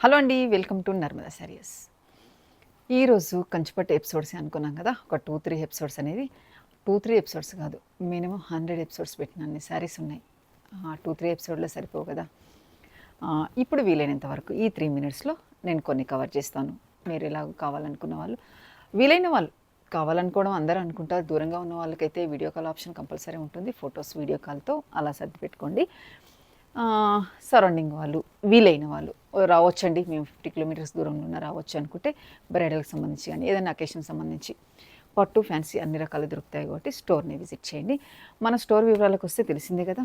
Hello అండి, welcome to Narmada saris. ఈరోజు కంచిపట్టు episodes అనుకున్నాం కదా, ఒక 2-3 ఎపిసోడ్స్ అనేది 2-3 ఎపిసోడ్స్ కాదు, మినిమం 100 ఎపిసోడ్స్ పెట్టిన అన్ని శారీస్ ఉన్నాయి. 2-3 ఎపిసోడ్లో సరిపోవు కదా. ఇప్పుడు వీలైనంత వరకు ఈ 3 మినిట్స్లో నేను కొన్ని కవర్ చేస్తాను. మీరు ఎలాగ కావాలనుకున్న వాళ్ళు, వీలైన వాళ్ళు, కావాలనుకోవడం అందరూ అనుకుంటారు, దూరంగా ఉన్న వాళ్ళకైతే వీడియో కాల్ ఆప్షన్ కంపల్సరీ ఉంటుంది. ఫొటోస్ వీడియో కాల్తో అలా సర్ది పెట్టుకోండి. సరౌండింగ్ వాళ్ళు, వీలైన వాళ్ళు రావచ్చండి. మేము 50 కిలోమీటర్స్ దూరంలో ఉన్న రావచ్చు అనుకుంటే బ్రైడల్కి సంబంధించి కానీ ఏదైనా అకేషన్ సంబంధించి పట్టు ఫ్యాన్సీ అన్ని రకాలు దొరుకుతాయి కాబట్టి స్టోర్ని విజిట్ చేయండి. మన స్టోర్ వివరాలకు వస్తే తెలిసిందే కదా,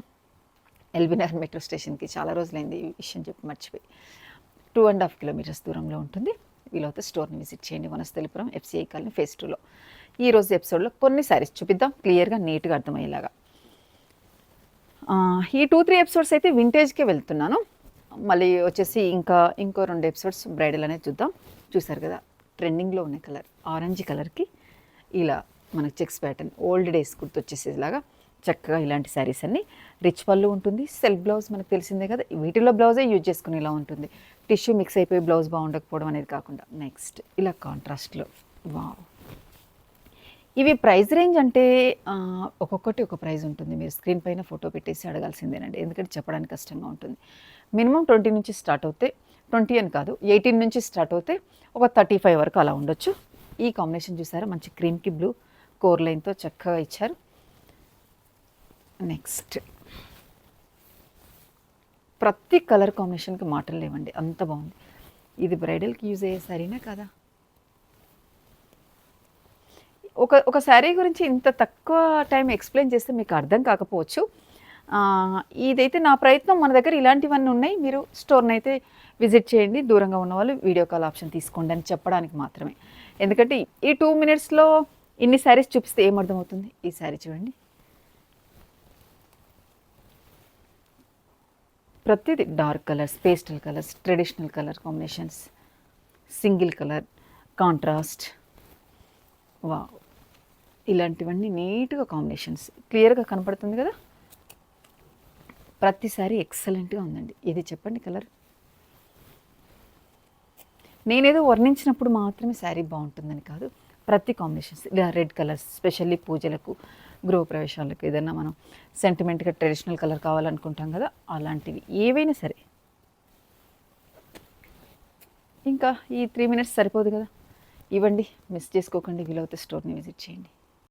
ఎల్బీనగర్ మెట్రో స్టేషన్కి చాలా రోజులైంది ఈ విషయం చెప్పి మర్చిపోయి. 2.5 కిలోమీటర్స్ దూరంలో ఉంటుంది. వీలైతే స్టోర్ని విజిట్ చేయండి. వనస్థలిపురం FCI కాలనీ ఫేజ్ 2లో. ఈరోజు ఎపిసోడ్లో కొన్ని శారీస్ చూపిద్దాం, క్లియర్గా నీట్గా అర్థమయ్యేలాగా. ఈ 2-3 ఎపిసోడ్స్ అయితే వింటేజ్కే వెళ్తున్నాను. మళ్ళీ వచ్చేసి ఇంకో 2 ఎపిసోడ్స్ బ్రైడల్ అనేది చూద్దాం. చూసారు కదా, ట్రెండింగ్లో ఉన్న కలర్ ఆరెంజ్ కలర్కి ఇలా మనకు చెక్స్ ప్యాటర్న్ ఓల్డ్ డేస్ గుర్తొచ్చేసేలాగా చక్కగా ఇలాంటి శారీస్ అన్ని. రిచ్ పళ్ళు ఉంటుంది, సెల్ఫ్ బ్లౌజ్ మనకు తెలిసిందే కదా, వీటిలో బ్లౌజే యూజ్ చేసుకునేలా ఉంటుంది. టిష్యూ మిక్స్ అయిపోయి బ్లౌజ్ బాగుండకపోవడం అనేది కాకుండా. నెక్స్ట్ ఇలా కాంట్రాస్ట్లో వావ్. ఇవి ప్రైస్ రేంజ్ అంటే ఒక్కొక్కటి ఒక ప్రైస్ ఉంటుంది. మీరు స్క్రీన్ పైన ఫోటో పెట్టేసి అడగాల్సిందేనండి, ఎందుకంటే చెప్పడానికి కష్టంగా ఉంటుంది. మినిమం 20 నుంచి స్టార్ట్ అవుతే, 20 అని కాదు 18 నుంచి స్టార్ట్ అవుతే ఒక 35 వరకు అలా ఉండొచ్చు. ఈ కాంబినేషన్ చూసారా, మంచి క్రీమ్కి బ్లూ కోర్ లైన్తో చక్కగా ఇచ్చారు. నెక్స్ట్ ప్రతి కలర్ కాంబినేషన్కి మాటలు లేవండి, అంత బాగుంది. ఇది బ్రైడల్కి యూజ్ అయ్యే శారీనా కదా. ఒక శారీ గురించి ఇంత తక్కువ టైం ఎక్స్ప్లెయిన్ చేస్తే మీకు అర్థం కాకపోవచ్చు. ఇదైతే నా ప్రయత్నం. మన దగ్గర ఇలాంటివన్నీ ఉన్నాయి, మీరు స్టోర్ని అయితే విజిట్ చేయండి. దూరంగా ఉన్న వాళ్ళు వీడియో కాల్ ఆప్షన్ తీసుకోండి అని చెప్పడానికి మాత్రమే. ఎందుకంటే ఈ 2 మినిట్స్లో ఇన్ని శారీస్ చూపిస్తే ఏమర్థమవుతుంది. ఈ శారీ చూడండి, ప్రతిదీ dark colours, pastel colours, traditional colour combinations, single colour, contrast, వా, ఇలాంటివన్నీ నీట్గా కాంబినేషన్స్ క్లియర్గా కనపడుతుంది కదా. ప్రతిసారి ఎక్సలెంట్గా ఉందండి. ఇది చెప్పండి కలర్. నేనేదో వర్ణించినప్పుడు మాత్రమే శారీ బాగుంటుందని కాదు, ప్రతి కాంబినేషన్స్ ఇలా రెడ్ కలర్స్ స్పెషల్లీ పూజలకు, గృహప్రవేశాలకు, ఏదైనా మనం సెంటిమెంట్గా ట్రెడిషనల్ కలర్ కావాలనుకుంటాం కదా, అలాంటివి ఏవైనా సరే. ఇంకా ఈ 3 మినిట్స్ సరిపోదు కదా, ఇవ్వండి, మిస్ చేసుకోకండి. వీలైతే స్టోర్ని విజిట్ చేయండి.